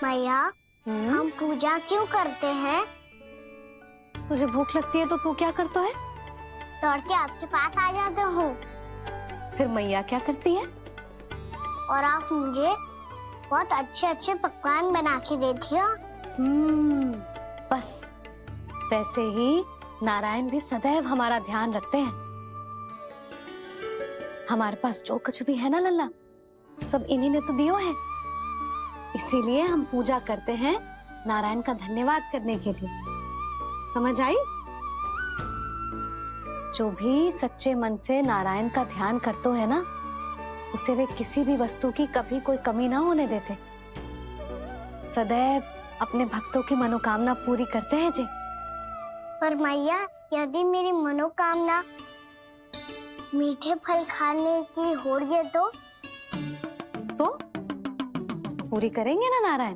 मैया, हम पूजा क्यों करते हैं? तुझे भूख लगती है तो तू क्या करता है? दौड़ के आपके पास आ जाता हूँ फिर मैया क्या करती है? और आप मुझे बहुत अच्छे अच्छे पकवान बना के देती हो। बस वैसे ही नारायण भी सदैव हमारा ध्यान रखते हैं। हमारे पास जो कुछ भी है ना लल्ला, सब इन्हीं ने तो दियो है। इसीलिए हम पूजा करते हैं नारायण का धन्यवाद करने के लिए। समझ आई? जो भी सच्चे मन से नारायण का ध्यान करते है ना, उसे वे किसी भी वस्तु की कभी कोई कमी ना होने देते। सदैव अपने भक्तों की मनोकामना पूरी करते हैं जी। पर मैया, यदि मेरी मनोकामना मीठे फल खाने की हो रही है तो पूरी करेंगे ना नारायण,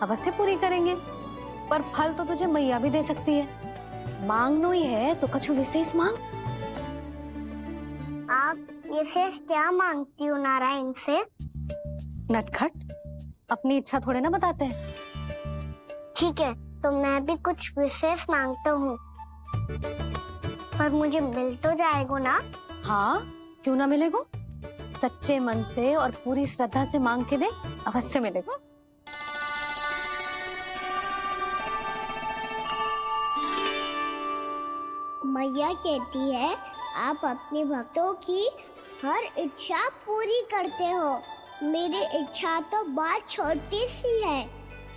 अवश्य पूरी करेंगे। पर फल तो तुझे मैया भी दे सकती है। मांगनो ही है तो कछु विशेष मांग। आप विशेष क्या मांगती हो नारायण से? नटखट, अपनी इच्छा थोड़े ना बताते हैं। ठीक है, तो मैं भी कुछ विशेष मांगता हूँ, पर मुझे मिल तो जाएगा ना? हाँ, क्यों ना मिलेगा। सच्चे मन से और पूरी श्रद्धा से मांग के दे, अवश्य मिलेगा। मैया कहती है आप अपने भक्तों की हर इच्छा पूरी करते हो। मेरी इच्छा तो बहुत छोटी सी है,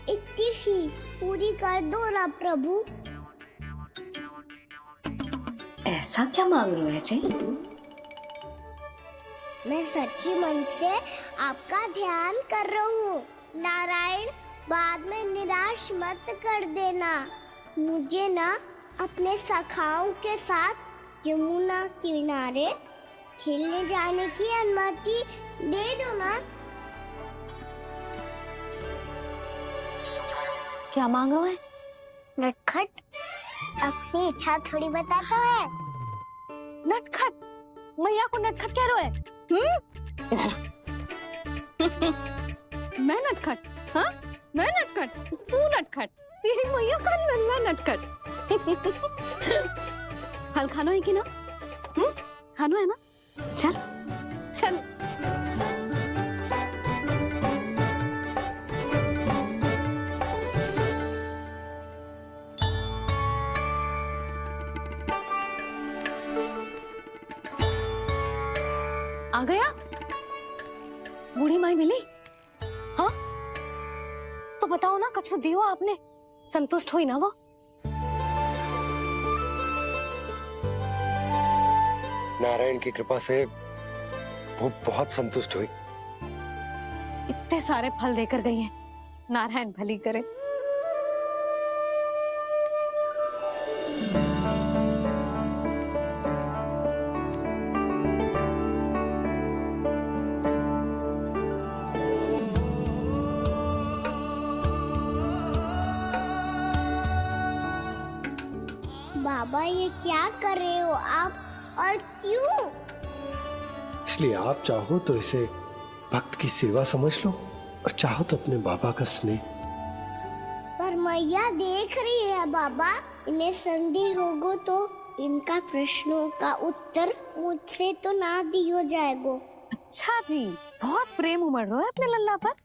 इतनी सी पूरी कर दो ना प्रभु। ऐसा क्या मांग रहे हो जी? मैं सच्ची मन से आपका ध्यान कर रहा हूँ। नारायण, बाद में निराश मत कर देना। मुझे ना अपने सखाओं के साथ यमुना किनारे खेलने जाने की अनुमति दे दो ना। क्या मांग रहे हो? नटखट, अपनी इच्छा थोड़ी बताता है। नटखट? मैया को नटखट कह रहे हो? इधर मैं नटखट? हाँ, मैं नटखट, तू नटखट, तेरी मैया का नल्ला नटखट। फल खाना है कि ना? खाना है ना? चल चल। आ गया? बूढ़ी माई मिली? हाँ, तो बताओ ना, कछु दियो आपने, संतुष्ट हुई ना वो? नारायण की कृपा से वो बहुत संतुष्ट हुई। इतने सारे फल देकर गई हैं, नारायण भली करे। बाबा, ये क्या कर रहे हो आप, और क्यों? इसलिए आप चाहो तो इसे भक्त की सेवा समझ लो, और चाहो तो अपने बाबा का स्नेह। पर मैया देख रही है बाबा, इन्हें संदेह होगो तो इनका प्रश्नों का उत्तर मुझसे तो ना दियो जाएगो। अच्छा जी, बहुत प्रेम उमड़ रहा है अपने लल्ला पर।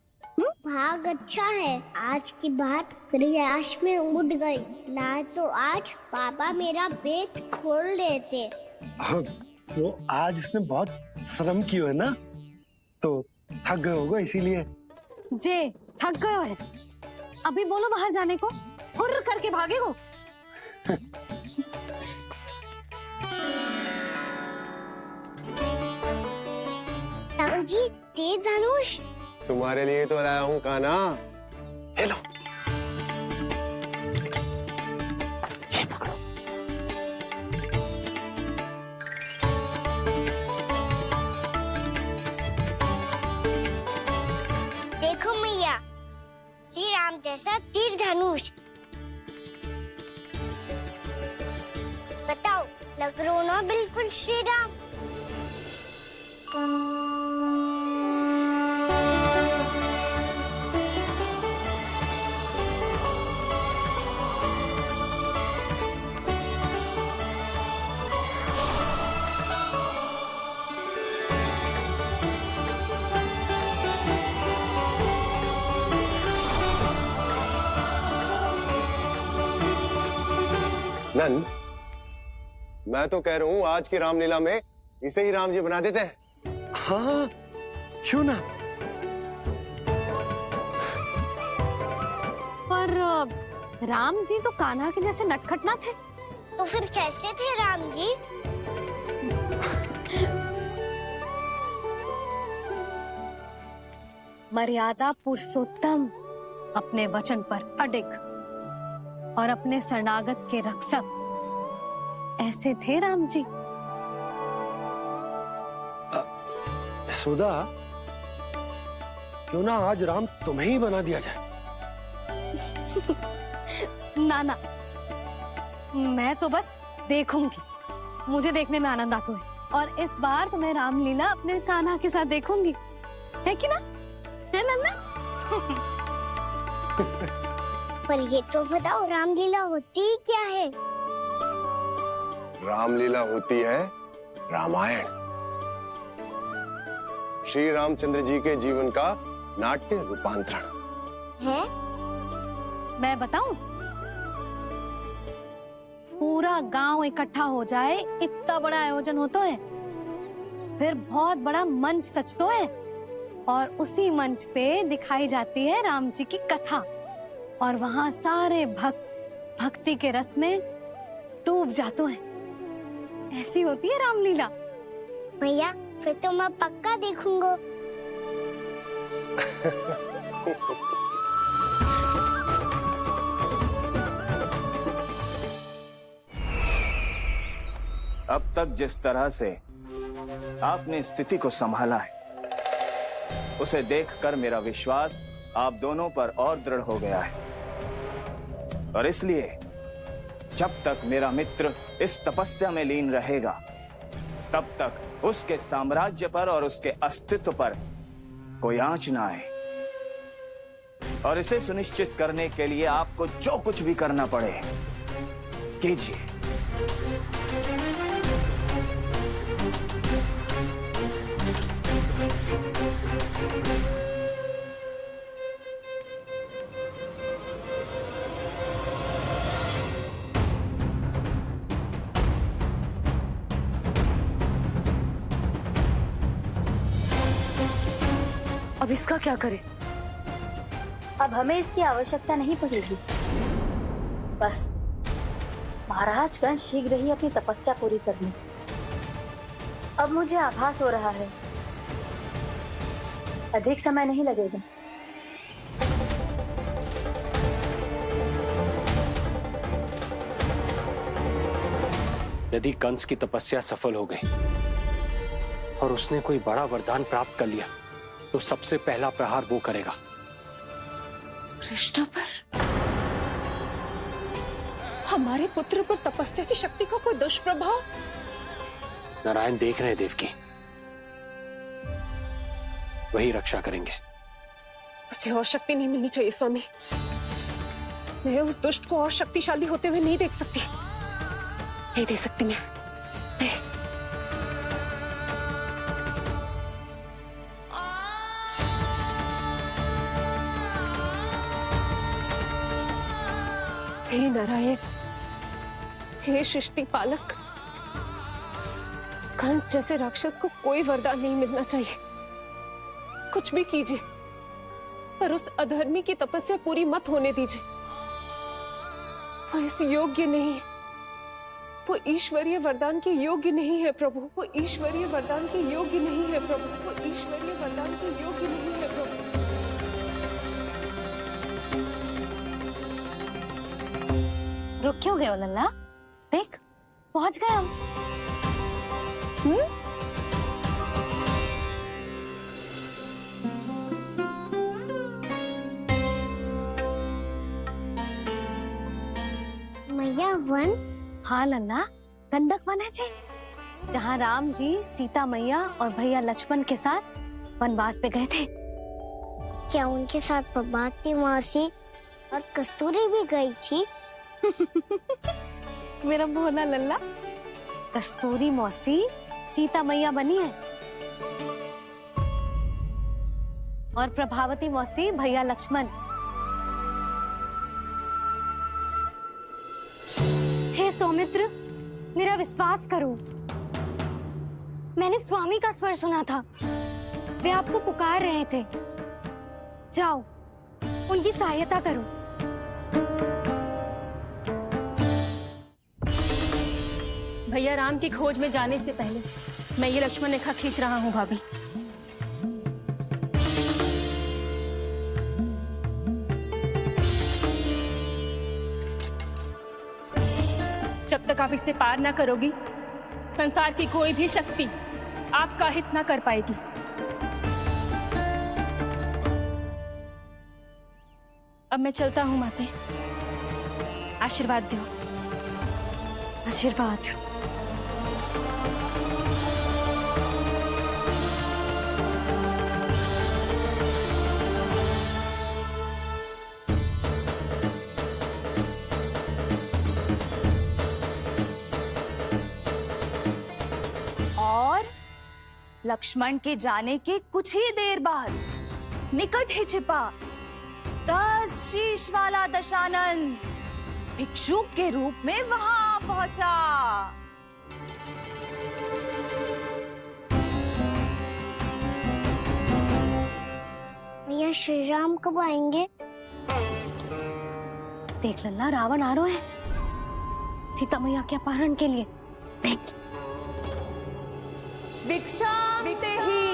भाग अच्छा है, आज की बात प्रयास में उड़ गई, ना तो आज पापा मेरा पेट खोल देते। हाँ, वो आज उसने बहुत श्रम किया है ना, तो थक गए होगा इसीलिए। जे थक गए है, अभी बोलो बाहर जाने को, हुर्र करके भागेगो। राहुल जी, तीर धनुष तुम्हारे लिए तो लाया हूँ कान्हा। ले लो। ये पकड़ो। देखो मैया, श्री राम जैसा तीर धनुष। बताओ, लग रहा ना बिल्कुल श्री राम? नंद, मैं तो कह रहा हूँ आज की रामलीला में इसे ही राम जी बना देते हैं। हाँ, क्यों ना। पर राम जी तो कान्हा के जैसे नटखट ना थे। तो फिर कैसे थे राम जी? मर्यादा पुरुषोत्तम, अपने वचन पर अडिग और अपने शरणागत के रक्षक, ऐसे थे राम जी। यशोदा, क्यों ना आज राम तुम्हें ही बना दिया जाए। ना ना, मैं तो बस देखूंगी, मुझे देखने में आनंद आता है, और इस बार तो मैं रामलीला अपने कान्हा के साथ देखूंगी, है कि ना, है लल्ला? पर ये तो बताओ, रामलीला होती क्या है? रामलीला होती है रामायण। श्री रामचंद्र जी के जीवन का नाट्य रूपांतरण है। मैं बताऊं? पूरा गांव इकट्ठा हो जाए, इतना बड़ा आयोजन होता है, फिर बहुत बड़ा मंच सजतो है, और उसी मंच पे दिखाई जाती है राम जी की कथा, और वहां सारे भक्त भक्ति के रस में डूब जाते हैं। ऐसी होती है रामलीला। भैया, फिर तो मैं पक्का देखूंगा। अब तक जिस तरह से आपने स्थिति को संभाला है, उसे देखकर मेरा विश्वास आप दोनों पर और दृढ़ हो गया है, और इसलिए जब तक मेरा मित्र इस तपस्या में लीन रहेगा, तब तक उसके साम्राज्य पर और उसके अस्तित्व पर कोई आंच ना आए। और इसे सुनिश्चित करने के लिए आपको जो कुछ भी करना पड़े, कीजिए। अब इसका क्या करें? अब हमें इसकी आवश्यकता नहीं पड़ेगी। बस महाराजगण शीघ्र ही अपनी तपस्या पूरी कर लें। अब मुझे आभास हो रहा है, अधिक समय नहीं लगेगा। यदि कंस की तपस्या सफल हो गई और उसने कोई बड़ा वरदान प्राप्त कर लिया, तो सबसे पहला प्रहार वो करेगा। कृष्ण पर? हमारे पुत्र पर तपस्या की शक्ति का कोई दुष्प्रभाव? नारायण देख रहे हैं देवकी, वही रक्षा करेंगे। उसे और शक्ति नहीं मिलनी चाहिए स्वामी। मैं उस दुष्ट को और शक्तिशाली होते हुए नहीं देख सकती, नहीं दे सकती मैं। हे नारायण, हे सृष्टि पालक, कंस जैसे राक्षस को कोई वरदान नहीं मिलना चाहिए। कुछ भी कीजिए, पर उस अधर्मी की तपस्या पूरी मत होने दीजिए। वो इस योग्य नहीं है, वो ईश्वरीय वरदान के योग्य नहीं है प्रभु, वो ईश्वरीय वरदान के योग्य नहीं है प्रभु, वो ईश्वरीय वरदान के योग्य नहीं है प्रभु। रुक क्यों गए हो लल्ला? देख, पहुंच गए हम। मैया वन? हाँ लल्ला, गंडक वन है जी, जहाँ राम जी सीता मैया और भैया लक्ष्मण के साथ वनवास पे गए थे। क्या उनके साथ पद्मावती मौसी और कस्तूरी भी गई थी? मेरा भोला लल्ला, कस्तूरी मौसी सीता मैया बनी है, और प्रभावती मौसी भैया लक्ष्मण। हे स्वामी सुमित्र, मेरा विश्वास करो, मैंने स्वामी का स्वर सुना था। वे आपको पुकार रहे थे। जाओ, उनकी सहायता करो। भैया राम की खोज में जाने से पहले मैं ये लक्ष्मण रेखा खींच रहा हूँ भाभी। जब तक आप इसे पार ना करोगी, संसार की कोई भी शक्ति आपका हित ना कर पाएगी। अब मैं चलता हूँ माते, आशीर्वाद दो। आशीर्वाद। और लक्ष्मण के जाने के कुछ ही देर बाद निकट ही छिपा 10 शीश वाला दशानन भिक्षुक के रूप में वहां पहुंचा। भैया श्री राम कब आएंगे? देख लल्ला, रावण आ रहा है सीता मैया के अपहरण के लिए। देख, भिक्षाम देहि,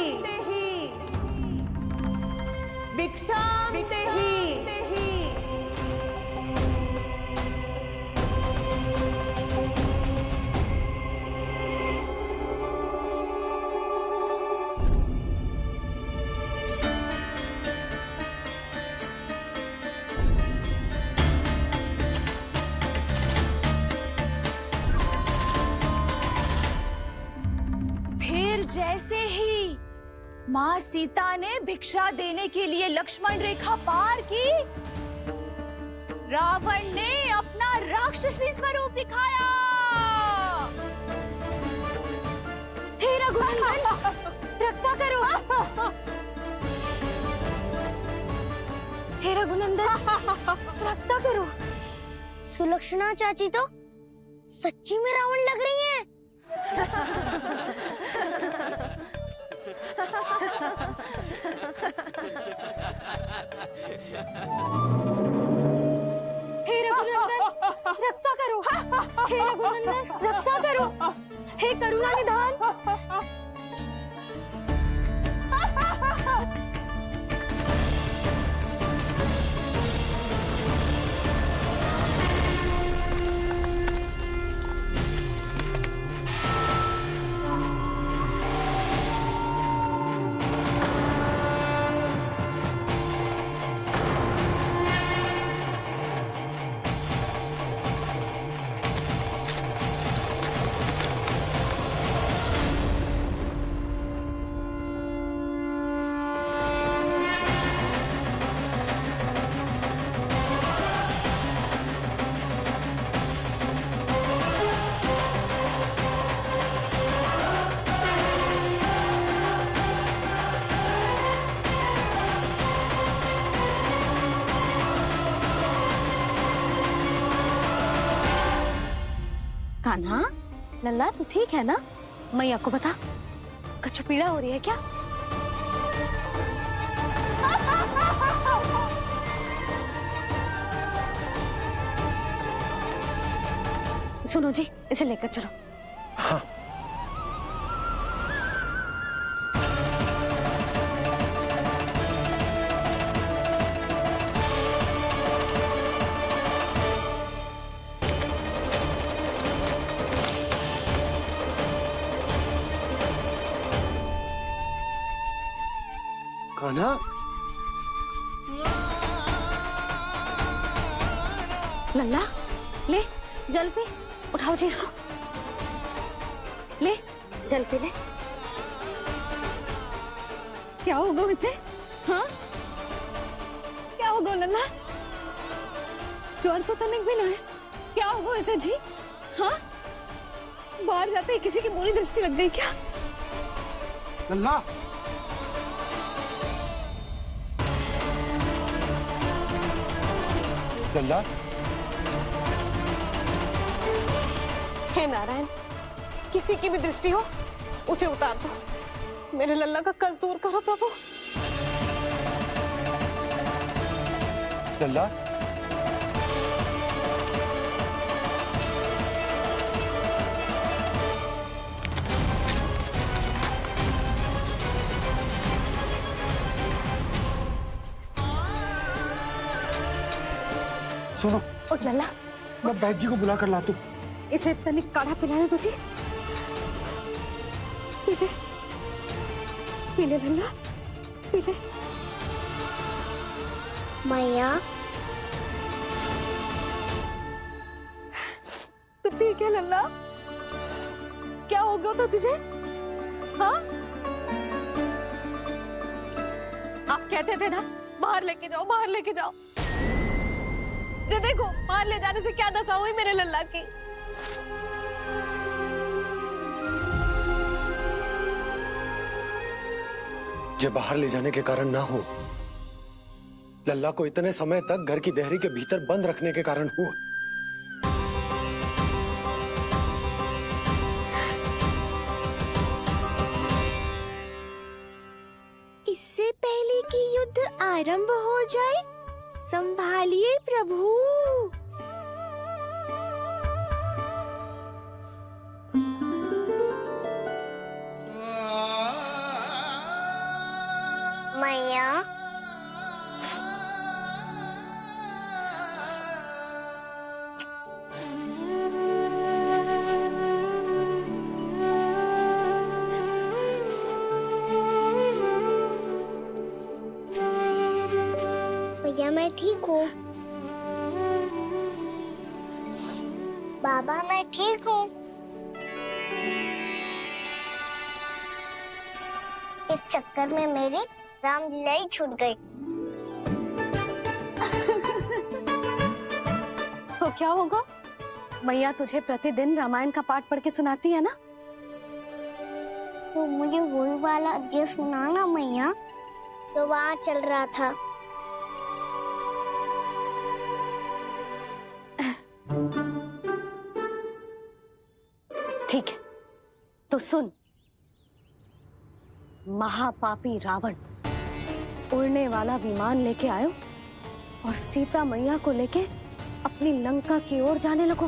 भिक्षाम देहि। फिर जैसे ही माँ सीता ने भिक्षा देने के लिए लक्ष्मण रेखा पार की, रावण ने अपना राक्षसी स्वरूप दिखाया। हे रघुनंदन, रक्षा करो। हे रघुनंदन, रक्षा करो। सुलक्षणा चाची तो सच्ची में रावण लग रही हैं। हे रघुनंदन, रक्षा करो। हे रघुनंदन, रक्षा करो। हे करुणा निधान। कान्हा, लल्ला तू ठीक है ना? मैया को बता, कछु पीड़ा हो रही है क्या? सुनो जी, इसे लेकर चलो। हाँ। कान्हा, लल्ला, ले जल पे, उठाओ जी इसको। ले जल पे ले। क्या होगा उसे? हाँ, क्या होगा लल्ला? ज्वर तो तनिक भी ना है। क्या होगा उसे जी? हाँ, बाहर जाते ही किसी की बुरी दृष्टि लग गई क्या? लल्ला, लल्ला, हे नारायण, किसी की भी दृष्टि हो उसे उतार दो। मेरे लल्ला का कष्ट दूर करो प्रभु। लल्ला, सुनो, उठ लल्ला, मैं बैद जी को बुला कर लाता हूँ। इसे तनिक काढ़ा पिलाने तुझे। पीले, पीले लल्ला, पीले। मैया, तो ठीक है लल्ला, क्या हो गया था तुझे? हाँ, आप कहते थे ना बाहर लेके जाओ, बाहर लेके जाओ। जे देखो, बाहर ले जाने से क्या दशा हुई मेरे लल्ला की। जो बाहर ले जाने के कारण ना हो, लल्ला को इतने समय तक घर की देहरी के भीतर बंद रखने के कारण हुआ। इससे पहले कि युद्ध आरंभ हो जाए, संभालिए प्रभु। मैया, भैया मैं ठीक हूँ। बाबा मैं ठीक हूँ। इस चक्कर में मेरी रामलीला ही छूट गई। तो क्या होगा? मैया तुझे प्रतिदिन रामायण का पाठ पढ़ के सुनाती है ना? तो मुझे वही वाला जो सुनाना मैया, तो वहाँ चल रहा था। ठीक है, तो सुन। महापापी रावण उड़ने वाला विमान लेके आयो और सीता मैया को लेके अपनी लंका की ओर जाने लगो।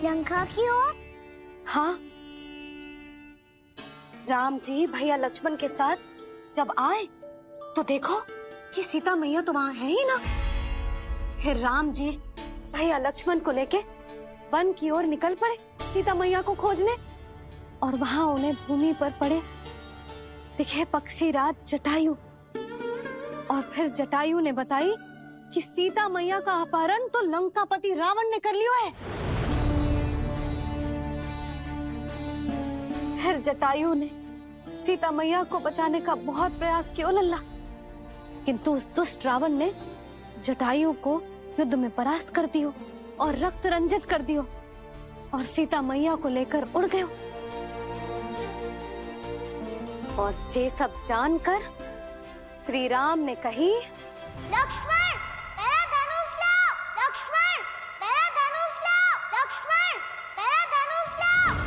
लंका की ओर? हाँ, राम जी भैया लक्ष्मण के साथ जब आए तो देखो कि सीता मैया तो वहां है ही ना। फिर राम जी भैया लक्ष्मण को लेके वन की ओर निकल पड़े सीता मैया को खोजने, और वहां उन्हें भूमि पर पड़े दिखे पक्षी राज जटायु। और फिर जटायु ने बताई कि सीता मैया का अपहरण तो लंकापति रावण ने कर लियो है। फिर जटायु ने सीता मैया को बचाने का बहुत प्रयास किया लल्ला, किंतु उस दुष्ट रावण ने जटायु को युद्ध में परास्त कर दियो और रक्त रंजित कर दियो और सीता मैया को लेकर उड़ गयो। और ये सब जानकर श्री राम ने कही, लक्ष्मण मेरा धनुष लाओ, लक्ष्मण मेरा धनुष लाओ, लक्ष्मण मेरा धनुष लाओ।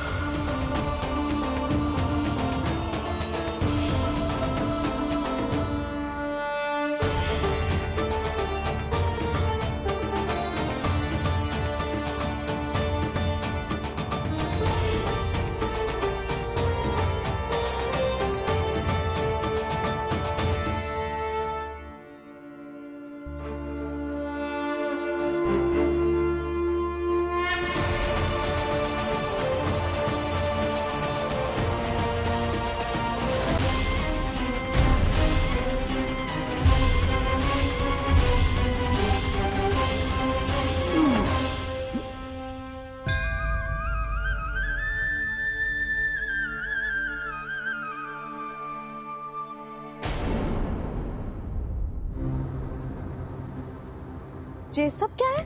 ये सब क्या है?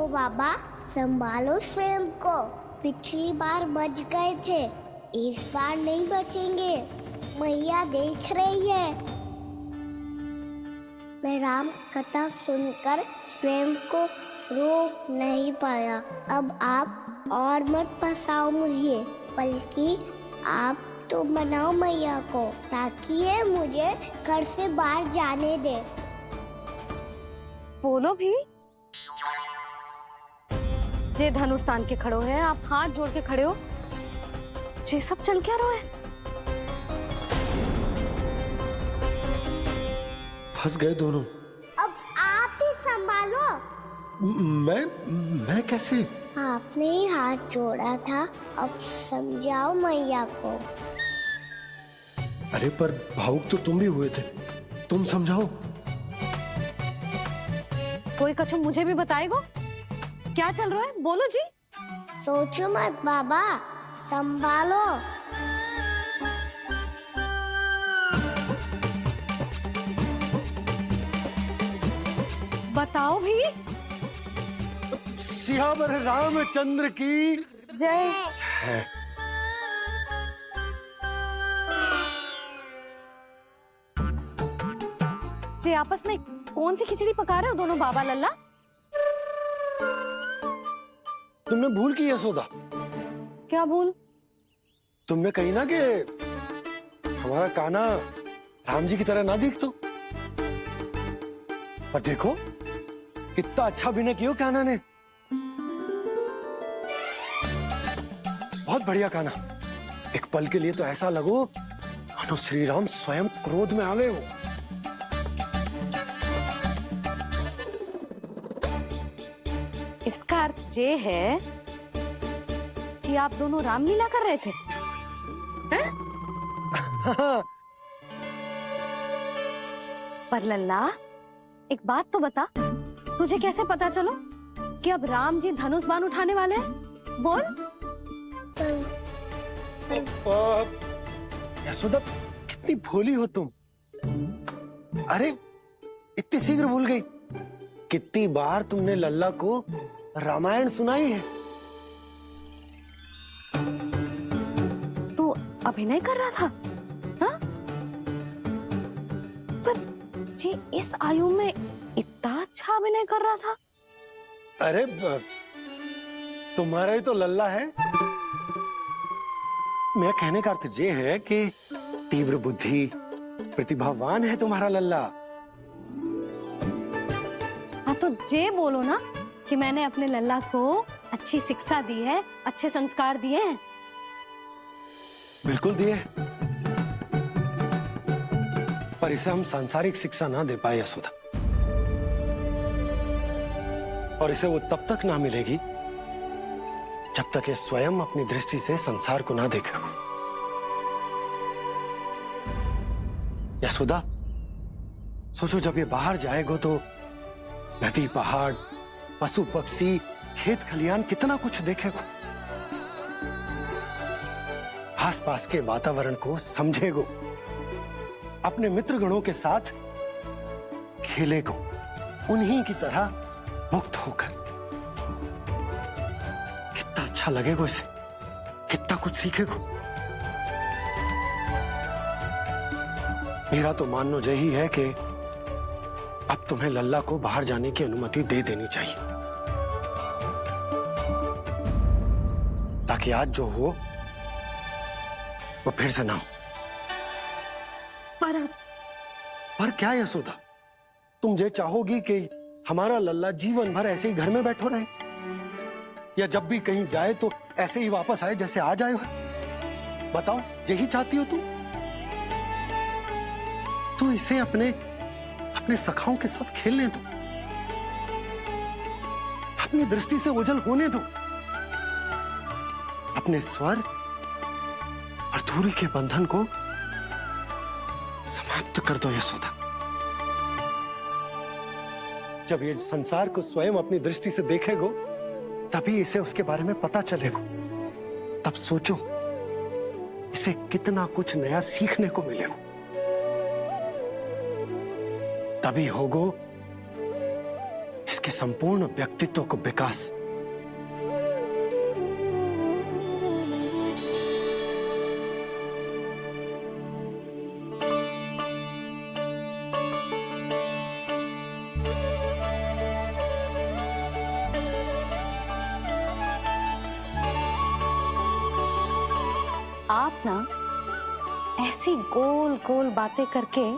बाबा, संभालो स्वयं को। पिछली बार बच गए थे, इस बार नहीं बचेंगे। मैया देख रही है। मैं राम कथा सुनकर स्वयं को रोक नहीं पाया। अब आप और मत फंसाओ मुझे, बल्कि आप तो मनाओ मैया को, ताकि ये मुझे घर से बाहर जाने दे। बोलो भी। जे धनुष तान के खड़ो है, आप हाथ जोड़ के खड़े हो, ये सब चल क्या रहा है? फंस गए दोनों। अब आप ही संभालो। मैं कैसे? आपने ही हाथ जोड़ा था, अब समझाओ मैया को। अरे पर भावुक तो तुम भी हुए थे, तुम समझाओ। कोई कछु मुझे भी बताएगो? क्या चल रहा है, बोलो जी। सोचो मत बाबा, संभालो। बताओ भी। सियावर रामचंद्र की जय। जी आपस में कौन सी खिचड़ी पका रहे हो दोनों बाबा लल्ला? तुमने भूल की यशोदा। क्या भूल? तुमने कही ना कि हमारा कान्हा राम जी की तरह ना दिख तो। पर देखो कितना अच्छा अभिनय किया कान्हा ने। बहुत बढ़िया कान्हा। एक पल के लिए तो ऐसा लगो मानो श्री राम स्वयं क्रोध में आ गए हो। इसका अर्थ ये है कि आप दोनों रामलीला कर रहे थे, हैं? पर लल्ला एक बात तो बता, तुझे कैसे पता चलो कि अब राम जी धनुष बाण उठाने वाले हैं? बोल। यशोदा कितनी भोली हो तुम। अरे इतनी शीघ्र भूल गई। कितनी बार तुमने लल्ला को रामायण सुनाई है। तू अभिनय कर रहा था, हाँ? पर जी इस आयु में इतना अच्छा अभिनय कर रहा था। अरे तुम्हारा ही तो लल्ला है। मेरा कहने का अर्थ ये है कि तीव्र बुद्धि, प्रतिभावान है तुम्हारा लल्ला। हाँ तो ये बोलो ना कि मैंने अपने लल्ला को अच्छी शिक्षा दी है, अच्छे संस्कार दिए हैं। बिल्कुल दिए, पर इसे हम सांसारिक शिक्षा ना दे पाए यशोदा। और इसे वो तब तक ना मिलेगी जब तक ये स्वयं अपनी दृष्टि से संसार को ना देखेगा। यशोदा सोचो, जब ये बाहर जाएगा तो नदी, पहाड़, पशु पक्षी, खेत खलियान कितना कुछ देखेगा। आसपास के वातावरण को समझेगो, अपने मित्रगणों के साथ खेलेगो, उन्हीं की तरह मुक्त होकर। कितना अच्छा लगेगा इसे, कितना कुछ सीखेगो। मेरा तो मानना यही है कि अब तुम्हें लल्ला को बाहर जाने की अनुमति दे देनी चाहिए, ताकि आज जो हो वो फिर से ना हो। पर क्या यशोदा, तुम ये चाहोगी कि हमारा लल्ला जीवन भर ऐसे ही घर में बैठो रहे, या जब भी कहीं जाए तो ऐसे ही वापस आए जैसे आज आए हो? बताओ, यही चाहती हो तुम? तो इसे अपने सखाओं के साथ खेलने दो, अपनी दृष्टि से ओझल होने दो, अपने स्वर और दूरी के बंधन को समाप्त कर दो यशोदा। जब ये संसार को स्वयं अपनी दृष्टि से देखेगो, तभी इसे उसके बारे में पता चलेगा। तब सोचो इसे कितना कुछ नया सीखने को मिलेगा। तभी होगो उसके संपूर्ण व्यक्तित्व को विकास। आप ना ऐसी गोल गोल बातें करके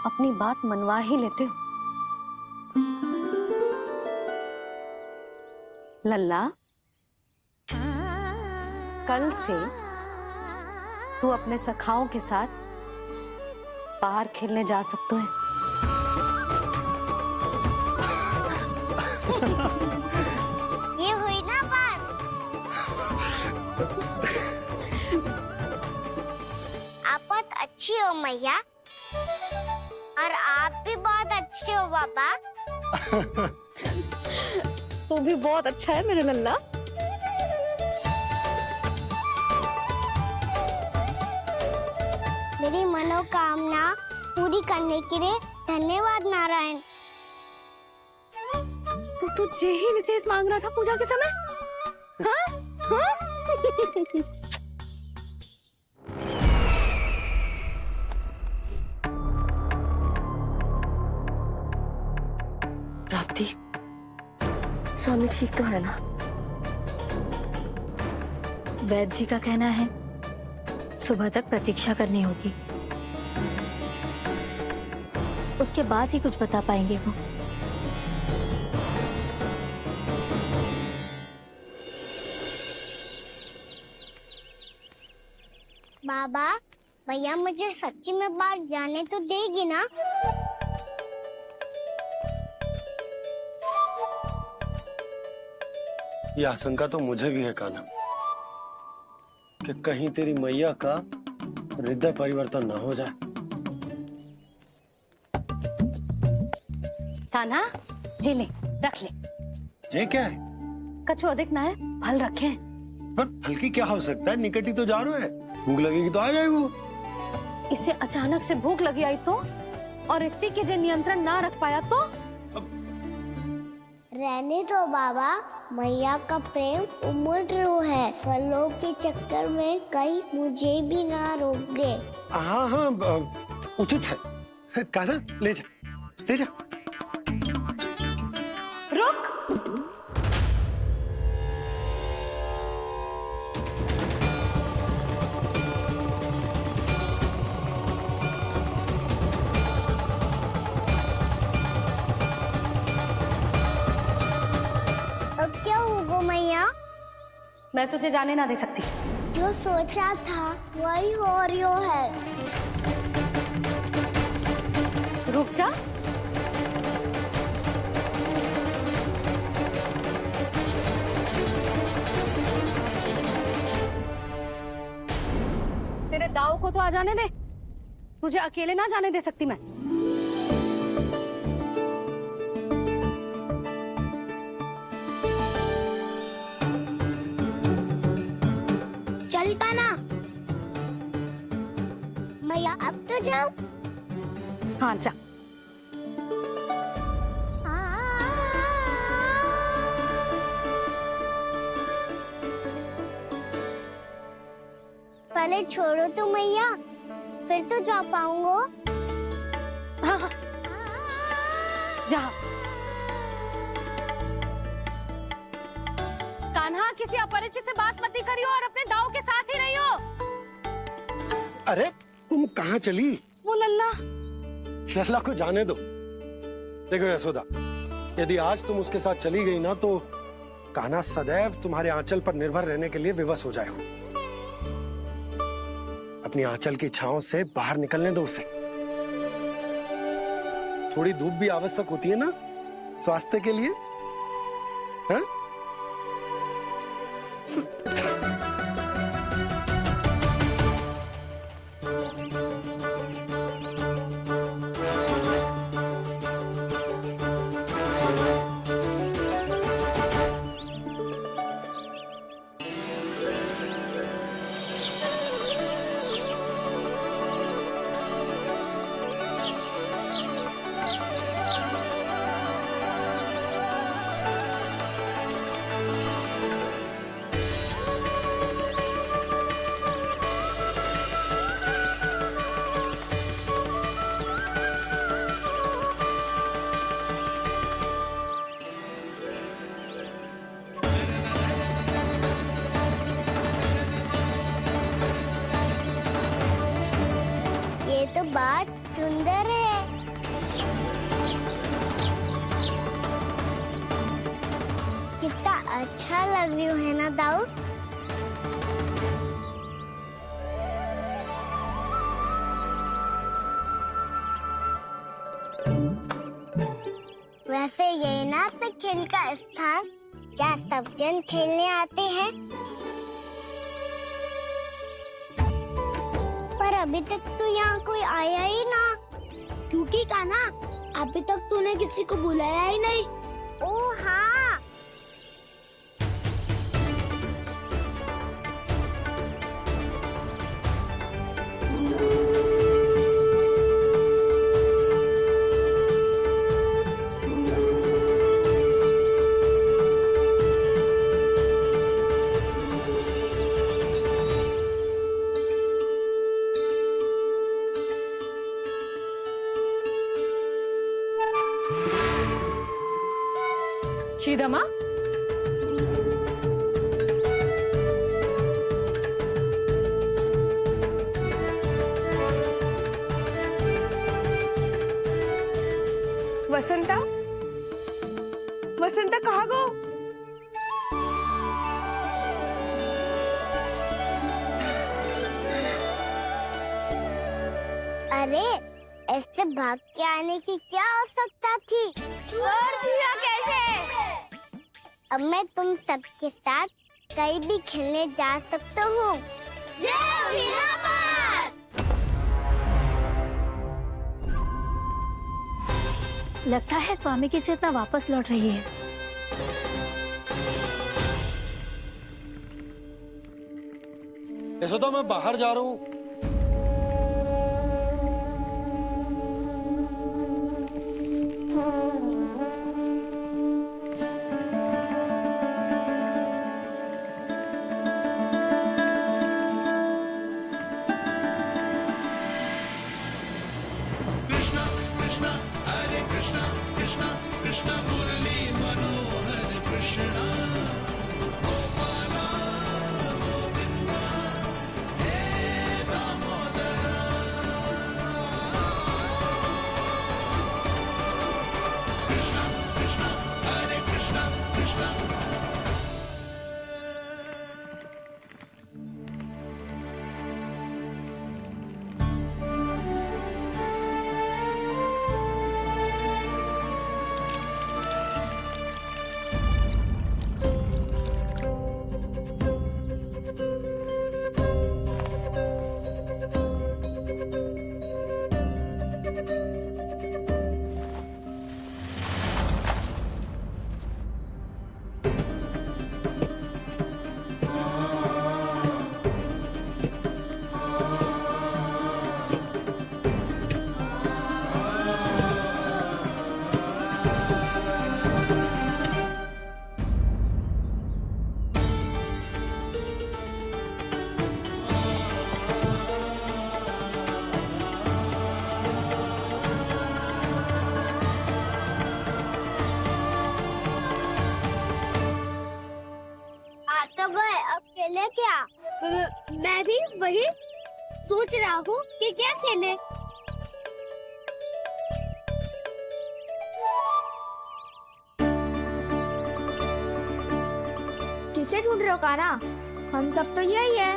अपनी बात मनवा ही लेते हो। लल्ला, कल से तू अपने सखाओं के साथ बाहर खेलने जा सकते है। ये हुई ना बात। आप बहुत अच्छी हो मैया, और आप भी बहुत अच्छे हो पापा। तू भी बहुत अच्छा है मेरे लल्ला। मेरी मनोकामना पूरी करने के लिए धन्यवाद नारायण। तो तुझे ही विशेष मांग रहा था पूजा के समय? हाँ? हाँ? प्राप्ति, स्वामी ठीक तो है ना? वैद्य जी का कहना है सुबह तक प्रतीक्षा करनी होगी, उसके बाद ही कुछ बता पाएंगे वो। बाबा, भैया मुझे सच्ची में बाहर जाने तो देगी ना? ये आशंका तो मुझे भी है कान्हा, कि कहीं तेरी मैया का हृदय परिवर्तन न हो जाए। कान्हा, जी ले, रख ले। ये क्या है? कछु अधिक ना है, फल रखे हैं। पर फल की क्या हो सकता है, निकट ही तो जा रहे है, भूख लगेगी तो आ जाएगा वो। इसे अचानक से भूख लगी आई तो, और ऋतिक के जो नियंत्रण ना रख पाया तो? रहने दो बाबा, मैया का प्रेम उमड़ है, फलों के चक्कर में कहीं मुझे भी ना रोक दे। हाँ हाँ, उचित है। कान्हा, ले जा, ले जा। रुक। अब क्या होगा मैया? मैं तुझे जाने ना दे सकती। जो सोचा था वही हो रही है। रुक जा। तेरे दाव को तो आ जाने दे, तुझे अकेले ना जाने दे सकती मैं। चलता ना मैया, अब तो जाओ। हाँ जा। पहले छोड़ो तो मैया, फिर तो जा पाऊंगा। हाँ हाँ, जा। कान्हा, किसी अपरिचित से बात मत करियो और अपने दाव के साथ ही रहियो। अरे तुम कहाँ चली? वो लल्ला। लल्ला को जाने दो। देखो यशोदा, यदि आज तुम उसके साथ चली गई ना तो कान्हा सदैव तुम्हारे आंचल पर निर्भर रहने के लिए विवश हो जाएगा। अपनी आंचल की छांव से बाहर निकलने दो उसे। थोड़ी धूप भी आवश्यक होती है ना स्वास्थ्य के लिए, हैं? तो बात सुंदर है। कितना अच्छा लग रही है ना दाऊ? वैसे ये ना तो खेल का स्थान जहाँ सब जन खेलने आते हैं, पर अभी तक तो यहाँ कोई आया ही ना। क्योंकि कान्हा, अभी तक तूने किसी को बुलाया ही नहीं। ओ हाँ, श्रीदमा, वसंता, वसंता कहाँ गो? अरे ऐसे भाग के आने की क्या आवश्यकता थी? और दिया कैसे? अब मैं तुम सबके साथ कहीं भी खेलने जा सकता हूँ। जय वीरापाद! लगता है स्वामी की चेतना वापस लौट रही है। यशोदा, मैं बाहर जा रहा हूँ। खेले क्या? मैं भी वही सोच रहा हूँ कि क्या खेले। किसे ढूंढ रहे हो कान्हा? हम सब तो यही है।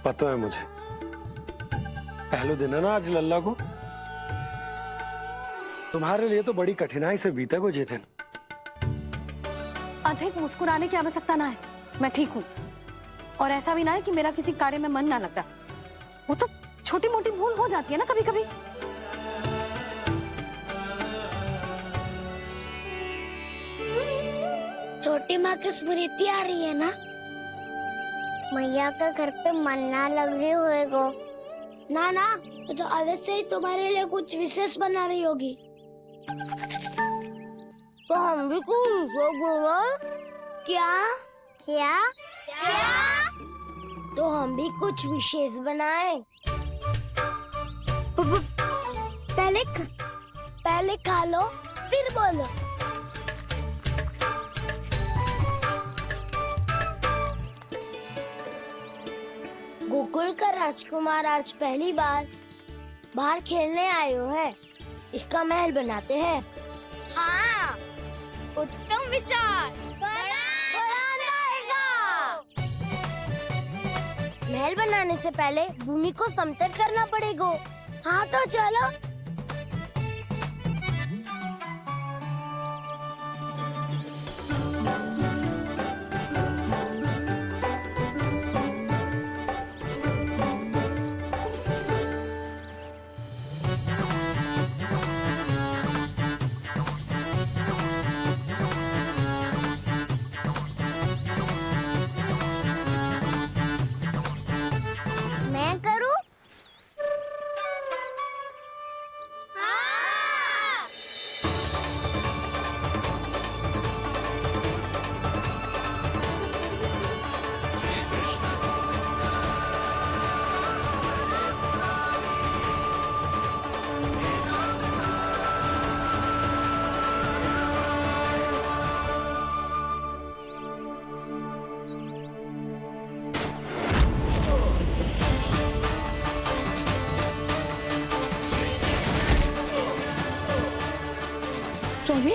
पता है मुझे, पहले दिन है ना आज लल्ला को। तुम्हारे लिए तो बड़ी कठिनाई से बीता को जितिन। अधिक मुस्कुराने की आवश्यकता ना है, मैं ठीक हूँ। और ऐसा भी ना है कि मेरा किसी कार्य में मन ना लगता। वो तो छोटी मोटी भूल हो जाती है ना कभी कभी। छोटी माँ की स्मृति आ रही है ना? मैया का घर पे मन ना लग रही होएगो। ना ना, तो अवश्य ही तुम्हारे लिए कुछ विशेष बना रही होगी। तो हम हम भी कुछ बोलो। क्या क्या क्या? तो हम भी कुछ विशेष बनाए। पहले खा लो फिर बोलो। गोकुल का राजकुमार आज पहली बार बाहर खेलने आए हो है, इसका महल बनाते हैं। हाँ, उत्तम विचार। महल बनाने से पहले भूमि को समतल करना पड़ेगा। हाँ तो चलो। मैं करूं? हाँ। स्वामी,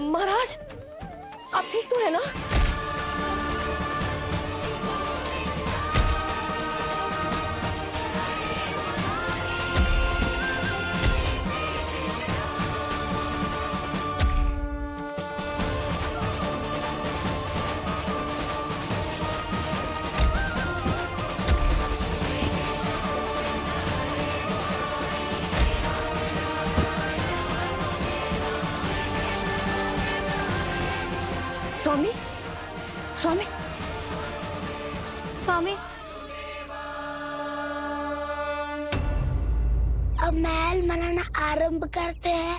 महाराज, आप ठीक तो है ना? स्वामी, स्वामी, स्वामी, अब महल बनाना आरंभ करते हैं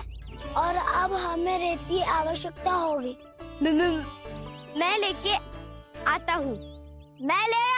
और अब हमें रेत की आवश्यकता होगी। मैं लेके आता हूँ। मैं ले